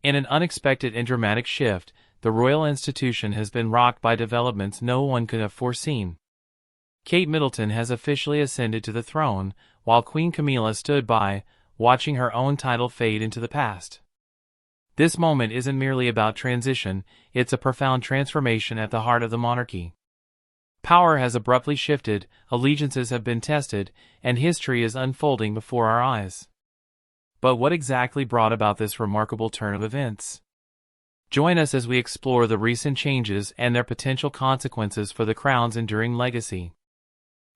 In an unexpected and dramatic shift, the royal institution has been rocked by developments no one could have foreseen. Kate Middleton has officially ascended to the throne, while Queen Camilla stood by, watching her own title fade into the past. This moment isn't merely about transition, it's a profound transformation at the heart of the monarchy. Power has abruptly shifted, allegiances have been tested, and history is unfolding before our eyes. But what exactly brought about this remarkable turn of events? Join us as we explore the recent changes and their potential consequences for the crown's enduring legacy.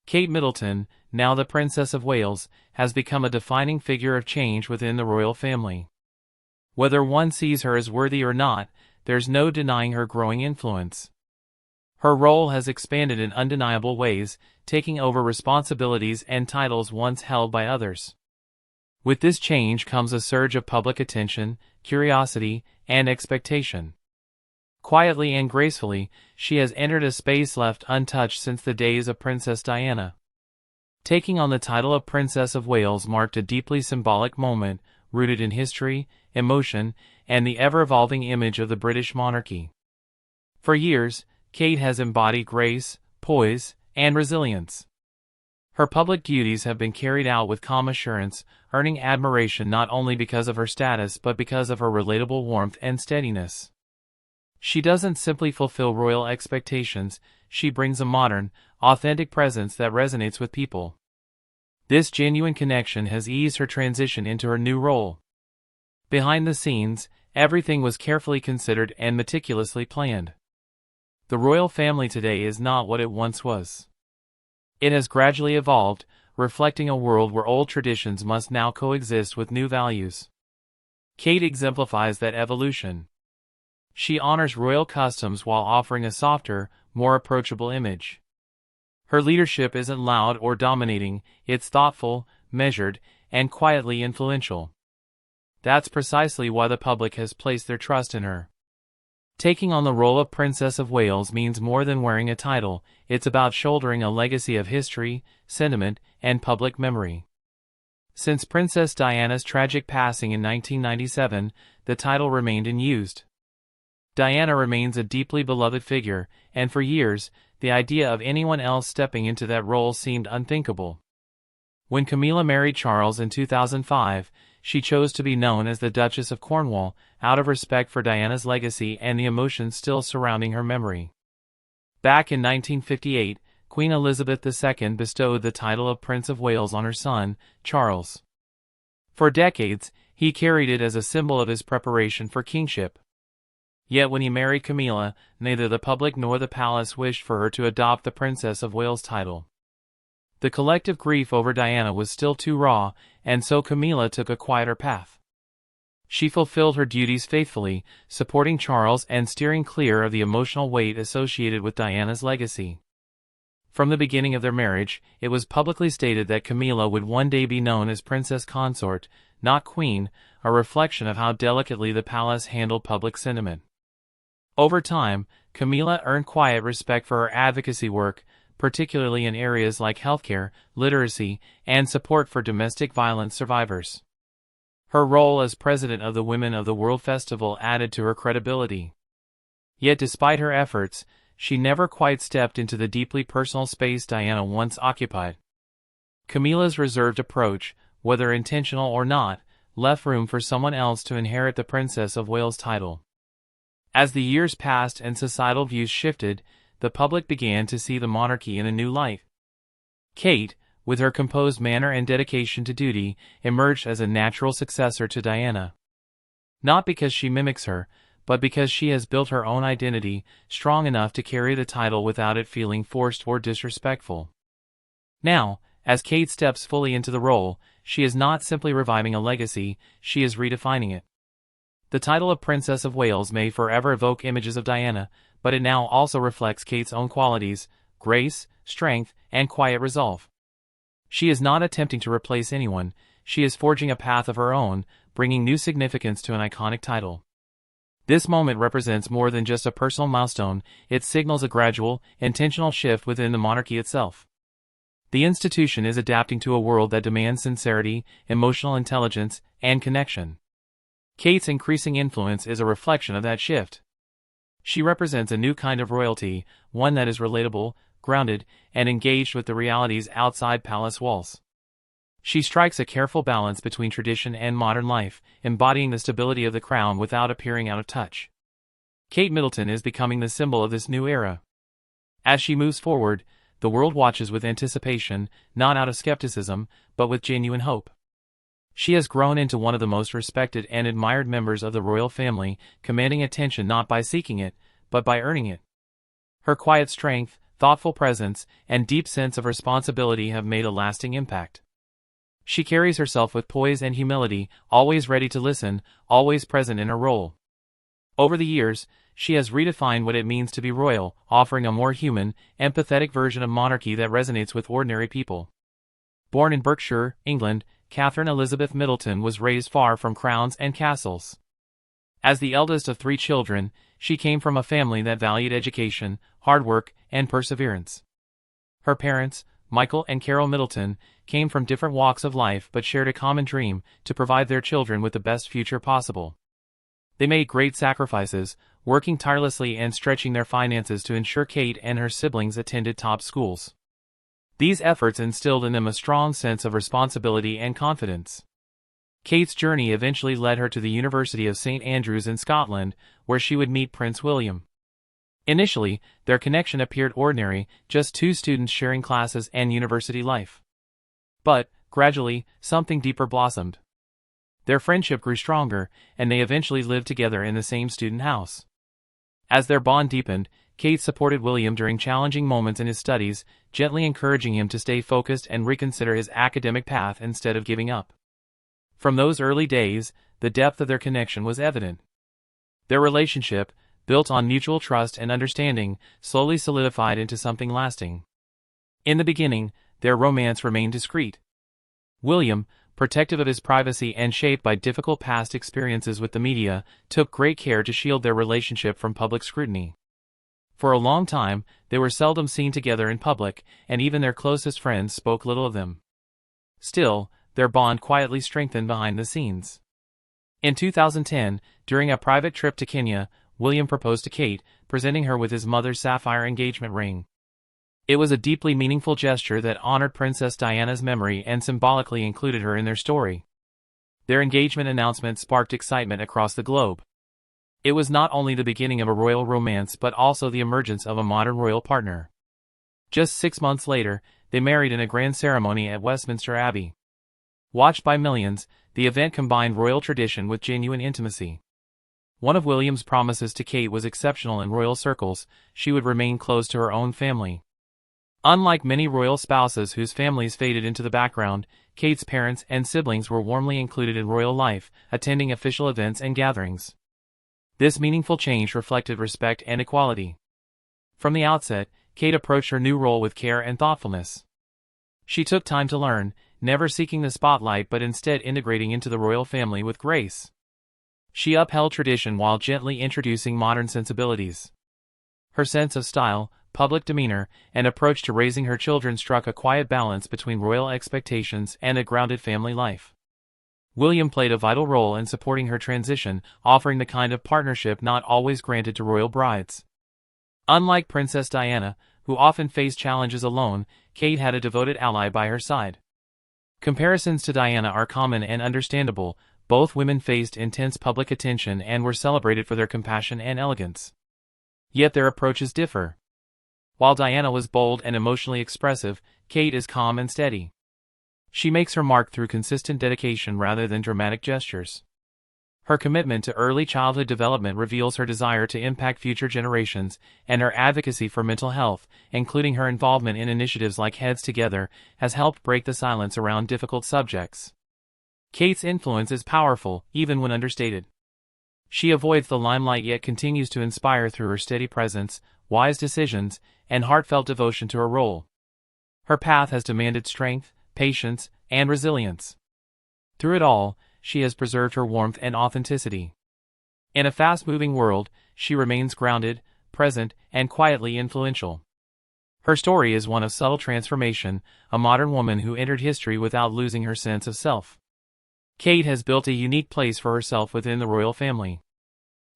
Kate Middleton, now the Princess of Wales, has become a defining figure of change within the royal family. Whether one sees her as worthy or not, there's no denying her growing influence. Her role has expanded in undeniable ways, taking over responsibilities and titles once held by others. With this change comes a surge of public attention, curiosity, and expectation. Quietly and gracefully, she has entered a space left untouched since the days of Princess Diana. Taking on the title of Princess of Wales marked a deeply symbolic moment, rooted in history, emotion, and the ever-evolving image of the British monarchy. For years, Kate has embodied grace, poise, and resilience. Her public duties have been carried out with calm assurance, earning admiration not only because of her status but because of her relatable warmth and steadiness. She doesn't simply fulfill royal expectations, she brings a modern, authentic presence that resonates with people. This genuine connection has eased her transition into her new role. Behind the scenes, everything was carefully considered and meticulously planned. The royal family today is not what it once was. It has gradually evolved, reflecting a world where old traditions must now coexist with new values. Kate exemplifies that evolution. She honors royal customs while offering a softer, more approachable image. Her leadership isn't loud or dominating, it's thoughtful, measured, and quietly influential. That's precisely why the public has placed their trust in her. Taking on the role of Princess of Wales means more than wearing a title, it's about shouldering a legacy of history, sentiment, and public memory. Since Princess Diana's tragic passing in 1997, the title remained unused. Diana remains a deeply beloved figure, and for years, the idea of anyone else stepping into that role seemed unthinkable. When Camilla married Charles in 2005, she chose to be known as the Duchess of Cornwall, out of respect for Diana's legacy and the emotions still surrounding her memory. Back in 1958, Queen Elizabeth II bestowed the title of Prince of Wales on her son, Charles. For decades, he carried it as a symbol of his preparation for kingship. Yet when he married Camilla, neither the public nor the palace wished for her to adopt the Princess of Wales title. The collective grief over Diana was still too raw, and so Camilla took a quieter path. She fulfilled her duties faithfully, supporting Charles and steering clear of the emotional weight associated with Diana's legacy. From the beginning of their marriage, it was publicly stated that Camilla would one day be known as Princess Consort, not Queen, a reflection of how delicately the palace handled public sentiment. Over time, Camilla earned quiet respect for her advocacy work, particularly in areas like healthcare, literacy, and support for domestic violence survivors. Her role as president of the Women of the World Festival added to her credibility. Yet despite her efforts, she never quite stepped into the deeply personal space Diana once occupied. Camilla's reserved approach, whether intentional or not, left room for someone else to inherit the Princess of Wales title. As the years passed and societal views shifted, the public began to see the monarchy in a new light. Kate, with her composed manner and dedication to duty, emerged as a natural successor to Diana. Not because she mimics her, but because she has built her own identity, strong enough to carry the title without it feeling forced or disrespectful. Now, as Kate steps fully into the role, she is not simply reviving a legacy, she is redefining it. The title of Princess of Wales may forever evoke images of Diana, but it now also reflects Kate's own qualities, grace, strength, and quiet resolve. She is not attempting to replace anyone, she is forging a path of her own, bringing new significance to an iconic title. This moment represents more than just a personal milestone, it signals a gradual, intentional shift within the monarchy itself. The institution is adapting to a world that demands sincerity, emotional intelligence, and connection. Kate's increasing influence is a reflection of that shift. She represents a new kind of royalty, one that is relatable, grounded, and engaged with the realities outside palace walls. She strikes a careful balance between tradition and modern life, embodying the stability of the crown without appearing out of touch. Kate Middleton is becoming the symbol of this new era. As she moves forward, the world watches with anticipation, not out of skepticism, but with genuine hope. She has grown into one of the most respected and admired members of the royal family, commanding attention not by seeking it, but by earning it. Her quiet strength, thoughtful presence, and deep sense of responsibility have made a lasting impact. She carries herself with poise and humility, always ready to listen, always present in her role. Over the years, she has redefined what it means to be royal, offering a more human, empathetic version of monarchy that resonates with ordinary people. Born in Berkshire, England, Catherine Elizabeth Middleton was raised far from crowns and castles. As the eldest of 3 children, she came from a family that valued education, hard work, and perseverance. Her parents, Michael and Carol Middleton, came from different walks of life but shared a common dream: to provide their children with the best future possible. They made great sacrifices, working tirelessly and stretching their finances to ensure Kate and her siblings attended top schools. These efforts instilled in them a strong sense of responsibility and confidence. Kate's journey eventually led her to the University of St. Andrews in Scotland, where she would meet Prince William. Initially, their connection appeared ordinary, just 2 students sharing classes and university life. But, gradually, something deeper blossomed. Their friendship grew stronger, and they eventually lived together in the same student house. As their bond deepened, Kate supported William during challenging moments in his studies, gently encouraging him to stay focused and reconsider his academic path instead of giving up. From those early days, the depth of their connection was evident. Their relationship, built on mutual trust and understanding, slowly solidified into something lasting. In the beginning, their romance remained discreet. William, protective of his privacy and shaped by difficult past experiences with the media, took great care to shield their relationship from public scrutiny. For a long time, they were seldom seen together in public, and even their closest friends spoke little of them. Still, their bond quietly strengthened behind the scenes. In 2010, during a private trip to Kenya, William proposed to Kate, presenting her with his mother's sapphire engagement ring. It was a deeply meaningful gesture that honored Princess Diana's memory and symbolically included her in their story. Their engagement announcement sparked excitement across the globe. It was not only the beginning of a royal romance but also the emergence of a modern royal partner. Just 6 months later, they married in a grand ceremony at Westminster Abbey. Watched by millions, the event combined royal tradition with genuine intimacy. One of William's promises to Kate was exceptional in royal circles: she would remain close to her own family. Unlike many royal spouses whose families faded into the background, Kate's parents and siblings were warmly included in royal life, attending official events and gatherings. This meaningful change reflected respect and equality. From the outset, Kate approached her new role with care and thoughtfulness. She took time to learn, never seeking the spotlight but instead integrating into the royal family with grace. She upheld tradition while gently introducing modern sensibilities. Her sense of style, public demeanor, and approach to raising her children struck a quiet balance between royal expectations and a grounded family life. William played a vital role in supporting her transition, offering the kind of partnership not always granted to royal brides. Unlike Princess Diana, who often faced challenges alone, Kate had a devoted ally by her side. Comparisons to Diana are common and understandable. Both women faced intense public attention and were celebrated for their compassion and elegance. Yet their approaches differ. While Diana was bold and emotionally expressive, Kate is calm and steady. She makes her mark through consistent dedication rather than dramatic gestures. Her commitment to early childhood development reveals her desire to impact future generations, and her advocacy for mental health, including her involvement in initiatives like Heads Together, has helped break the silence around difficult subjects. Kate's influence is powerful, even when understated. She avoids the limelight yet continues to inspire through her steady presence, wise decisions, and heartfelt devotion to her role. Her path has demanded strength, patience, and resilience. Through it all, she has preserved her warmth and authenticity. In a fast-moving world, she remains grounded, present, and quietly influential. Her story is one of subtle transformation, a modern woman who entered history without losing her sense of self. Kate has built a unique place for herself within the royal family.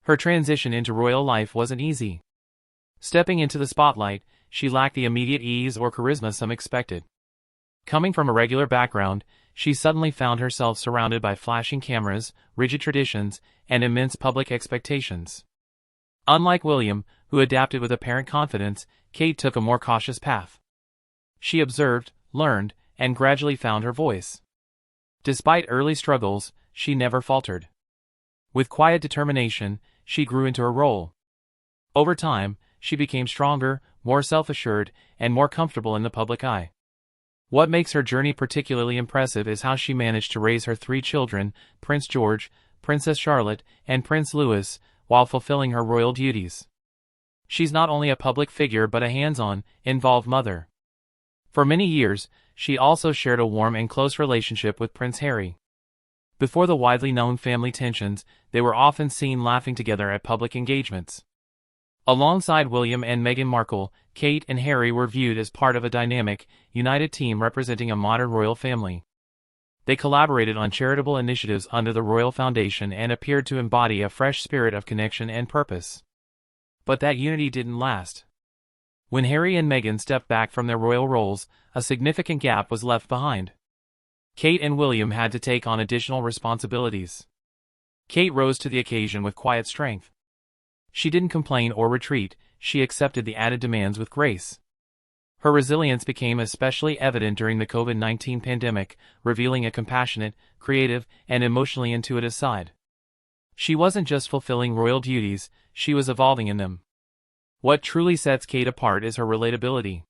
Her transition into royal life wasn't easy. Stepping into the spotlight, she lacked the immediate ease or charisma some expected. Coming from a regular background, she suddenly found herself surrounded by flashing cameras, rigid traditions, and immense public expectations. Unlike William, who adapted with apparent confidence, Kate took a more cautious path. She observed, learned, and gradually found her voice. Despite early struggles, she never faltered. With quiet determination, she grew into her role. Over time, she became stronger, more self-assured, and more comfortable in the public eye. What makes her journey particularly impressive is how she managed to raise her 3 children, Prince George, Princess Charlotte, and Prince Louis, while fulfilling her royal duties. She's not only a public figure but a hands-on, involved mother. For many years, she also shared a warm and close relationship with Prince Harry. Before the widely known family tensions, they were often seen laughing together at public engagements. Alongside William and Meghan Markle, Kate and Harry were viewed as part of a dynamic, united team representing a modern royal family. They collaborated on charitable initiatives under the Royal Foundation and appeared to embody a fresh spirit of connection and purpose. But that unity didn't last. When Harry and Meghan stepped back from their royal roles, a significant gap was left behind. Kate and William had to take on additional responsibilities. Kate rose to the occasion with quiet strength. She didn't complain or retreat, she accepted the added demands with grace. Her resilience became especially evident during the COVID-19 pandemic, revealing a compassionate, creative, and emotionally intuitive side. She wasn't just fulfilling royal duties, she was evolving in them. What truly sets Kate apart is her relatability.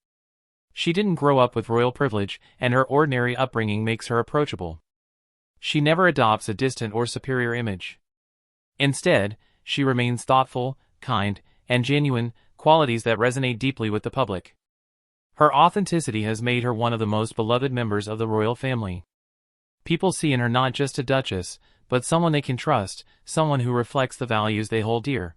She didn't grow up with royal privilege, and her ordinary upbringing makes her approachable. She never adopts a distant or superior image. Instead, she remains thoughtful, kind, and genuine, qualities that resonate deeply with the public. Her authenticity has made her one of the most beloved members of the royal family. People see in her not just a duchess, but someone they can trust, someone who reflects the values they hold dear.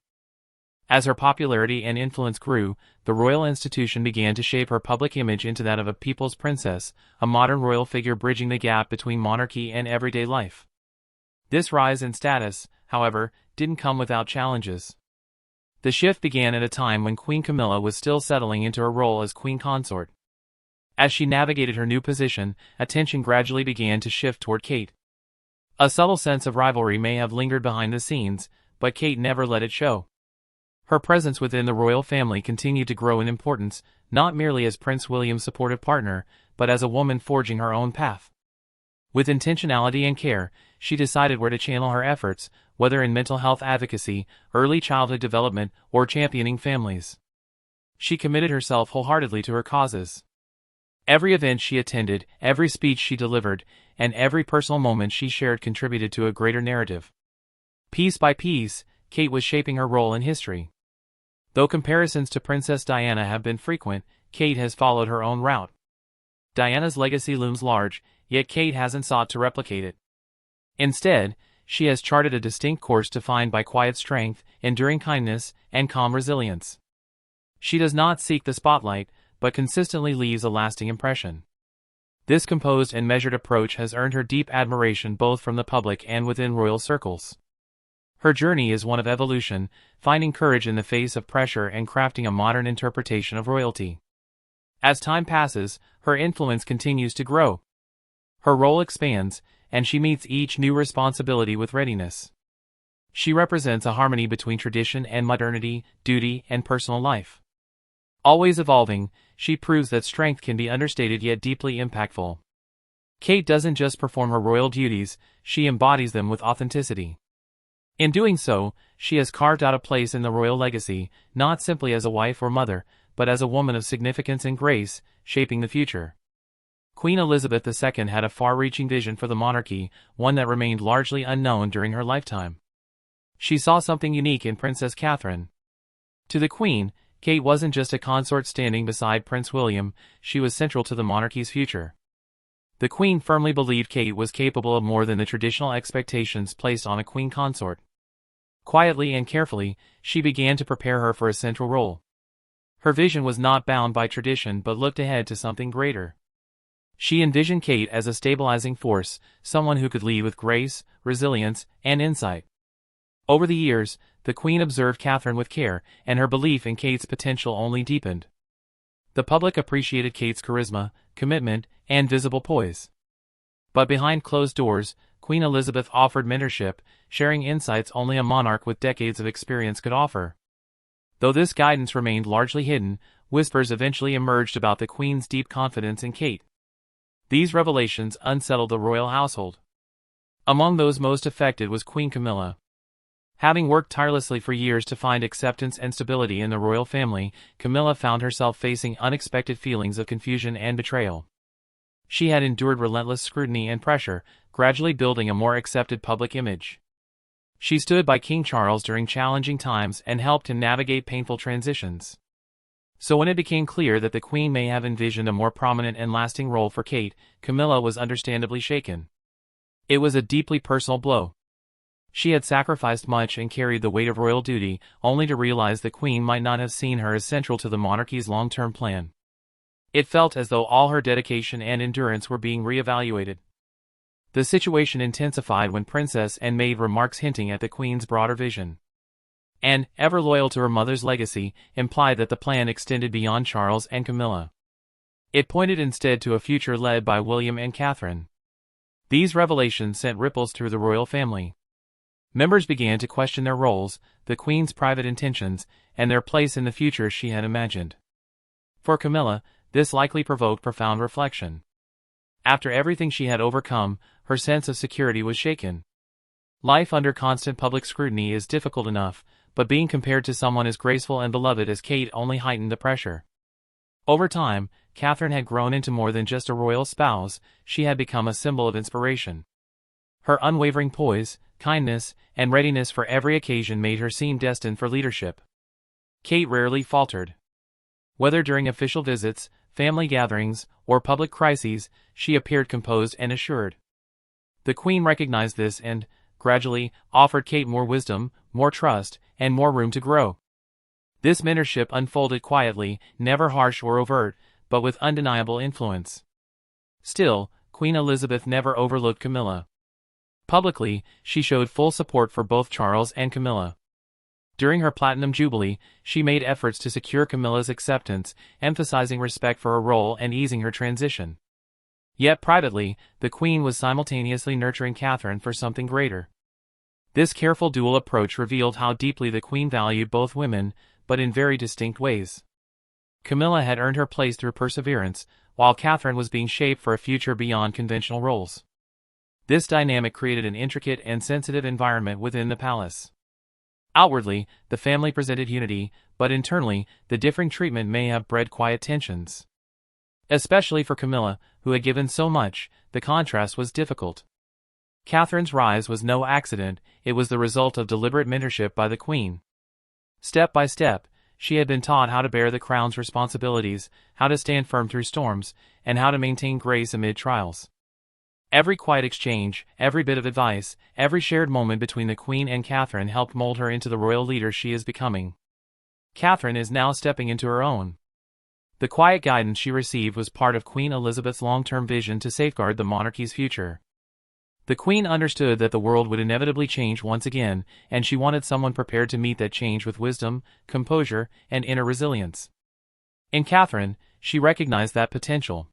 As her popularity and influence grew, the royal institution began to shape her public image into that of a people's princess, a modern royal figure bridging the gap between monarchy and everyday life. This rise in status, however, didn't come without challenges. The shift began at a time when Queen Camilla was still settling into her role as queen consort. As she navigated her new position, attention gradually began to shift toward Kate. A subtle sense of rivalry may have lingered behind the scenes, but Kate never let it show. Her presence within the royal family continued to grow in importance, not merely as Prince William's supportive partner, but as a woman forging her own path. With intentionality and care, she decided where to channel her efforts, whether in mental health advocacy, early childhood development, or championing families. She committed herself wholeheartedly to her causes. Every event she attended, every speech she delivered, and every personal moment she shared contributed to a greater narrative. Piece by piece, Kate was shaping her role in history. Though comparisons to Princess Diana have been frequent, Kate has followed her own route. Diana's legacy looms large, yet Kate hasn't sought to replicate it. Instead, she has charted a distinct course defined by quiet strength, enduring kindness, and calm resilience. She does not seek the spotlight, but consistently leaves a lasting impression. This composed and measured approach has earned her deep admiration both from the public and within royal circles. Her journey is one of evolution, finding courage in the face of pressure and crafting a modern interpretation of royalty. As time passes, her influence continues to grow. Her role expands, and she meets each new responsibility with readiness. She represents a harmony between tradition and modernity, duty and personal life. Always evolving, she proves that strength can be understated yet deeply impactful. Kate doesn't just perform her royal duties, she embodies them with authenticity. In doing so, she has carved out a place in the royal legacy, not simply as a wife or mother, but as a woman of significance and grace, shaping the future. Queen Elizabeth II had a far-reaching vision for the monarchy, one that remained largely unknown during her lifetime. She saw something unique in Princess Catherine. To the Queen, Kate wasn't just a consort standing beside Prince William, she was central to the monarchy's future. The Queen firmly believed Kate was capable of more than the traditional expectations placed on a queen consort. Quietly and carefully, she began to prepare her for a central role. Her vision was not bound by tradition but looked ahead to something greater. She envisioned Kate as a stabilizing force, someone who could lead with grace, resilience, and insight. Over the years, the Queen observed Catherine with care, and her belief in Kate's potential only deepened. The public appreciated Kate's charisma, commitment, and visible poise. But behind closed doors, Queen Elizabeth offered mentorship, sharing insights only a monarch with decades of experience could offer. Though this guidance remained largely hidden, whispers eventually emerged about the Queen's deep confidence in Kate. These revelations unsettled the royal household. Among those most affected was Queen Camilla. Having worked tirelessly for years to find acceptance and stability in the royal family, Camilla found herself facing unexpected feelings of confusion and betrayal. She had endured relentless scrutiny and pressure, gradually building a more accepted public image. She stood by King Charles during challenging times and helped him navigate painful transitions. So when it became clear that the Queen may have envisioned a more prominent and lasting role for Kate, Camilla was understandably shaken. It was a deeply personal blow. She had sacrificed much and carried the weight of royal duty, only to realize the Queen might not have seen her as central to the monarchy's long-term plan. It felt as though all her dedication and endurance were being re-evaluated. The situation intensified when Princess Anne made remarks hinting at the Queen's broader vision. Anne, ever loyal to her mother's legacy, implied that the plan extended beyond Charles and Camilla. It pointed instead to a future led by William and Catherine. These revelations sent ripples through the royal family. Members began to question their roles, the Queen's private intentions, and their place in the future she had imagined. For Camilla, this likely provoked profound reflection. After everything she had overcome, her sense of security was shaken. Life under constant public scrutiny is difficult enough, but being compared to someone as graceful and beloved as Kate only heightened the pressure. Over time, Catherine had grown into more than just a royal spouse, she had become a symbol of inspiration. Her unwavering poise, kindness, and readiness for every occasion made her seem destined for leadership. Kate rarely faltered. Whether during official visits, family gatherings, or public crises, she appeared composed and assured. The Queen recognized this and, gradually, offered Kate more wisdom, more trust, and more room to grow. This mentorship unfolded quietly, never harsh or overt, but with undeniable influence. Still, Queen Elizabeth never overlooked Camilla. Publicly, she showed full support for both Charles and Camilla. During her Platinum Jubilee, she made efforts to secure Camilla's acceptance, emphasizing respect for her role and easing her transition. Yet privately, the Queen was simultaneously nurturing Catherine for something greater. This careful dual approach revealed how deeply the Queen valued both women, but in very distinct ways. Camilla had earned her place through perseverance, while Catherine was being shaped for a future beyond conventional roles. This dynamic created an intricate and sensitive environment within the palace. Outwardly, the family presented unity, but internally, the differing treatment may have bred quiet tensions. Especially for Camilla, who had given so much, the contrast was difficult. Catherine's rise was no accident, it was the result of deliberate mentorship by the Queen. Step by step, she had been taught how to bear the crown's responsibilities, how to stand firm through storms, and how to maintain grace amid trials. Every quiet exchange, every bit of advice, every shared moment between the Queen and Catherine helped mold her into the royal leader she is becoming. Catherine is now stepping into her own. The quiet guidance she received was part of Queen Elizabeth's long-term vision to safeguard the monarchy's future. The Queen understood that the world would inevitably change once again, and she wanted someone prepared to meet that change with wisdom, composure, and inner resilience. In Catherine, she recognized that potential.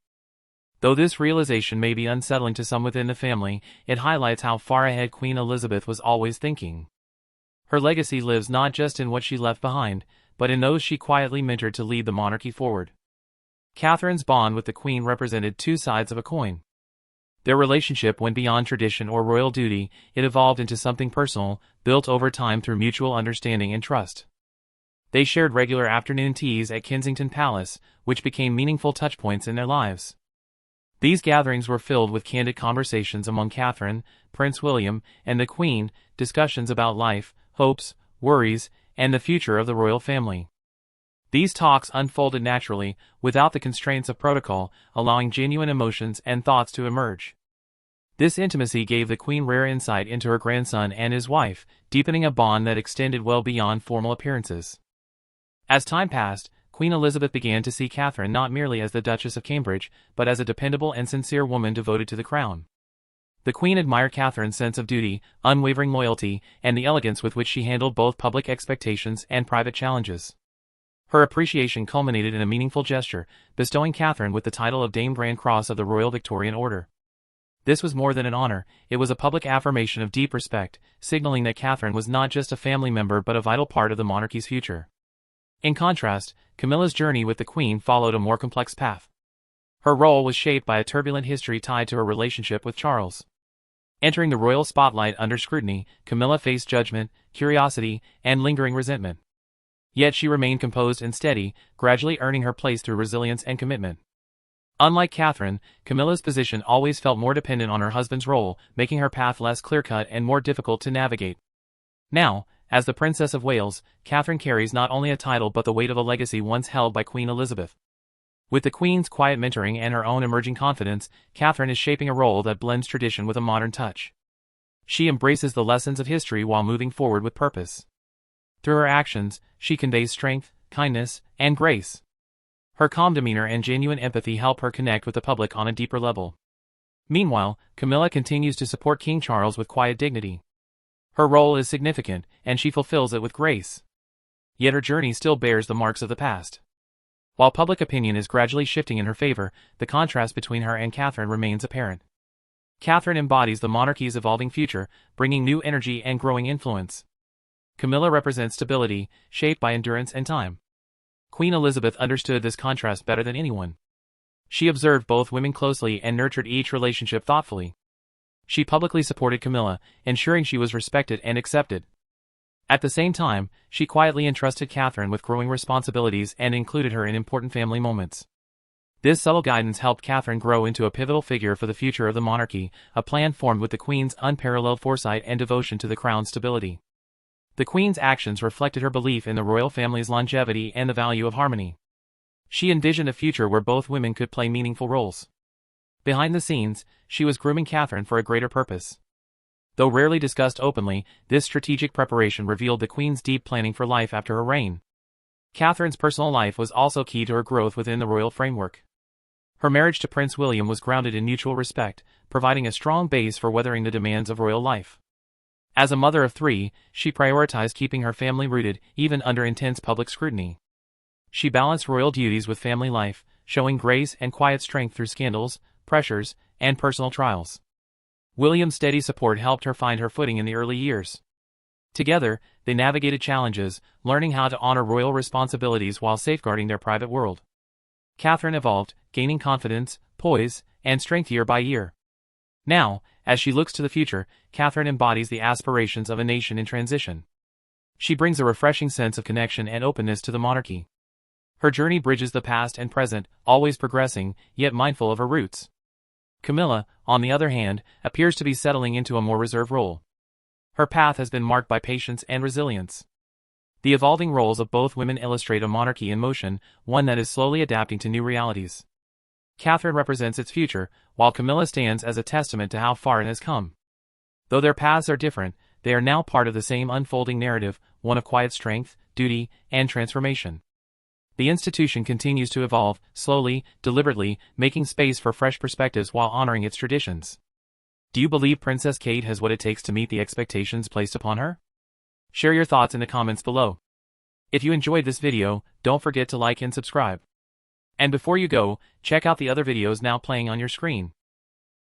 Though this realization may be unsettling to some within the family, it highlights how far ahead Queen Elizabeth was always thinking. Her legacy lives not just in what she left behind, but in those she quietly mentored to lead the monarchy forward. Catherine's bond with the Queen represented two sides of a coin. Their relationship went beyond tradition or royal duty, it evolved into something personal, built over time through mutual understanding and trust. They shared regular afternoon teas at Kensington Palace, which became meaningful touchpoints in their lives. These gatherings were filled with candid conversations among Catherine, Prince William, and the Queen, discussions about life, hopes, worries, and the future of the royal family. These talks unfolded naturally, without the constraints of protocol, allowing genuine emotions and thoughts to emerge. This intimacy gave the Queen rare insight into her grandson and his wife, deepening a bond that extended well beyond formal appearances. As time passed, Queen Elizabeth began to see Catherine not merely as the Duchess of Cambridge, but as a dependable and sincere woman devoted to the crown. The Queen admired Catherine's sense of duty, unwavering loyalty, and the elegance with which she handled both public expectations and private challenges. Her appreciation culminated in a meaningful gesture, bestowing Catherine with the title of Dame Grand Cross of the Royal Victorian Order. This was more than an honor, it was a public affirmation of deep respect, signaling that Catherine was not just a family member but a vital part of the monarchy's future. In contrast, Camilla's journey with the Queen followed a more complex path. Her role was shaped by a turbulent history tied to her relationship with Charles. Entering the royal spotlight under scrutiny, Camilla faced judgment, curiosity, and lingering resentment. Yet she remained composed and steady, gradually earning her place through resilience and commitment. Unlike Catherine, Camilla's position always felt more dependent on her husband's role, making her path less clear-cut and more difficult to navigate. Now, as the Princess of Wales, Catherine carries not only a title but the weight of a legacy once held by Queen Elizabeth. With the Queen's quiet mentoring and her own emerging confidence, Catherine is shaping a role that blends tradition with a modern touch. She embraces the lessons of history while moving forward with purpose. Through her actions, she conveys strength, kindness, and grace. Her calm demeanor and genuine empathy help her connect with the public on a deeper level. Meanwhile, Camilla continues to support King Charles with quiet dignity. Her role is significant, and she fulfills it with grace. Yet her journey still bears the marks of the past. While public opinion is gradually shifting in her favor, the contrast between her and Catherine remains apparent. Catherine embodies the monarchy's evolving future, bringing new energy and growing influence. Camilla represents stability, shaped by endurance and time. Queen Elizabeth understood this contrast better than anyone. She observed both women closely and nurtured each relationship thoughtfully. She publicly supported Camilla, ensuring she was respected and accepted. At the same time, she quietly entrusted Catherine with growing responsibilities and included her in important family moments. This subtle guidance helped Catherine grow into a pivotal figure for the future of the monarchy, a plan formed with the Queen's unparalleled foresight and devotion to the crown's stability. The Queen's actions reflected her belief in the royal family's longevity and the value of harmony. She envisioned a future where both women could play meaningful roles. Behind the scenes, she was grooming Catherine for a greater purpose. Though rarely discussed openly, this strategic preparation revealed the Queen's deep planning for life after her reign. Catherine's personal life was also key to her growth within the royal framework. Her marriage to Prince William was grounded in mutual respect, providing a strong base for weathering the demands of royal life. As a mother of three, she prioritized keeping her family rooted, even under intense public scrutiny. She balanced royal duties with family life, showing grace and quiet strength through scandals, pressures, and personal trials. William's steady support helped her find her footing in the early years. Together, they navigated challenges, learning how to honor royal responsibilities while safeguarding their private world. Catherine evolved, gaining confidence, poise, and strength year by year. Now, as she looks to the future, Catherine embodies the aspirations of a nation in transition. She brings a refreshing sense of connection and openness to the monarchy. Her journey bridges the past and present, always progressing, yet mindful of her roots. Camilla, on the other hand, appears to be settling into a more reserved role. Her path has been marked by patience and resilience. The evolving roles of both women illustrate a monarchy in motion, one that is slowly adapting to new realities. Catherine represents its future, while Camilla stands as a testament to how far it has come. Though their paths are different, they are now part of the same unfolding narrative, one of quiet strength, duty, and transformation. The institution continues to evolve, slowly, deliberately, making space for fresh perspectives while honoring its traditions. Do you believe Princess Kate has what it takes to meet the expectations placed upon her? Share your thoughts in the comments below. If you enjoyed this video, don't forget to like and subscribe. And before you go, check out the other videos now playing on your screen.